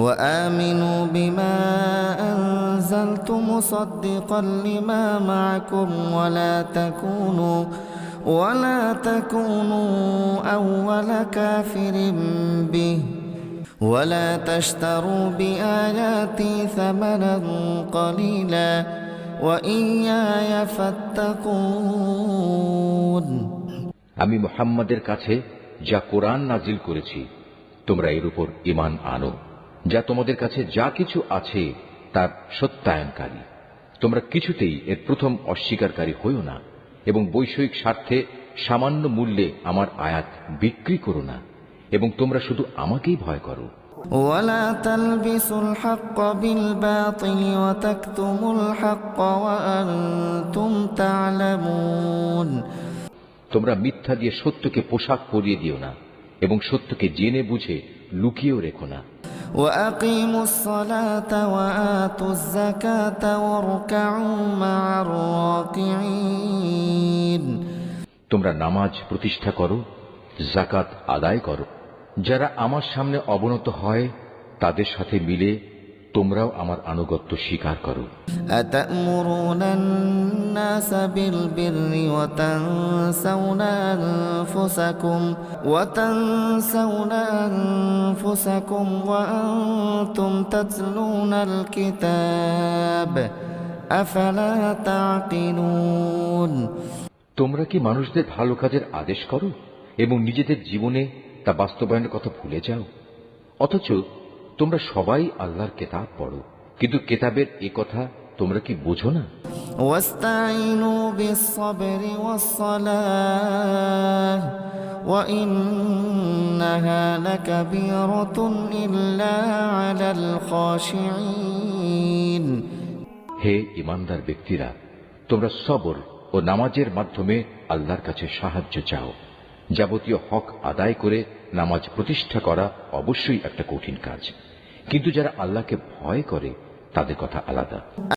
وآمنوا بما أنزلت مصدقا لما معكم ولا تكونوا أول كافر به ولا تشتروا بآياتي ثمنا قليلا وإياي فاتقون। আমি মুহাম্মাদের কাছে যা কোরআন নাজিল করেছি তোমরা এর উপর ঈমান আনো, যা তোমাদের কাছে যা কিছু আছে তার সত্যায়নকারী। তোমরা কিছুতেই এর প্রথম অস্বীকারী হইও না এবং বৈষয়িক স্বার্থে সামান্য মূল্যে আমার আয়াত বিক্রি করো না, এবং তোমরা শুধু আমাকেই ভয় করো। ولا تلبسوا الحق بالباطل وتكتموا الحق وأنتم تعلمون। তোমরা মিথ্যা দিয়ে সত্যকে পোশাক পরিয়ে দিও না এবং সত্যকে জেনে বুঝে লুকিয়েও রেখো না। وأقيموا الصلاة وآتوا الزكاة واركعوا مع الراكعين। তোমরা নামাজ প্রতিষ্ঠা করো, যাকাত আদায় করো। যারা আমার সামনে অবনত হয় তাদের সাথে মিলে তোমরাও আমার আনুগত্য স্বীকার করো। أتأمرون الناس بالبر وتنسون أنفسكم وأنتم تتلون الكتاب أفلا تعقلون। তোমরা কি মানুষদের ভালো কাজের আদেশ করো এবং নিজেদের জীবনে তা বাস্তবায়নের কথা ভুলে যাও? অথচ তোমরা সবাই আল্লাহর কিতাব পড়ো, কিন্তু কিতাবের এ কথা তোমরা কি বোঝো না? ওয়াস্তাইনু বিস-সাবরি ওয়াস-সালাহ ওয়া ইন্নাহা লাকাবীরাতুন ইল্লা আলাল খাশিঈন। হে ঈমানদার ব্যক্তিরা, তোমরা সবর ও নামাজের মাধ্যমে আল্লাহর কাছে সাহায্য চাও। যাবতীয় হক আদায় করে নামাজ প্রতিষ্ঠা করা অবশ্যই একটা কঠিন কাজ, কিন্তু যারা আল্লাহকে ভয় করে তাদের কথা আলাদা।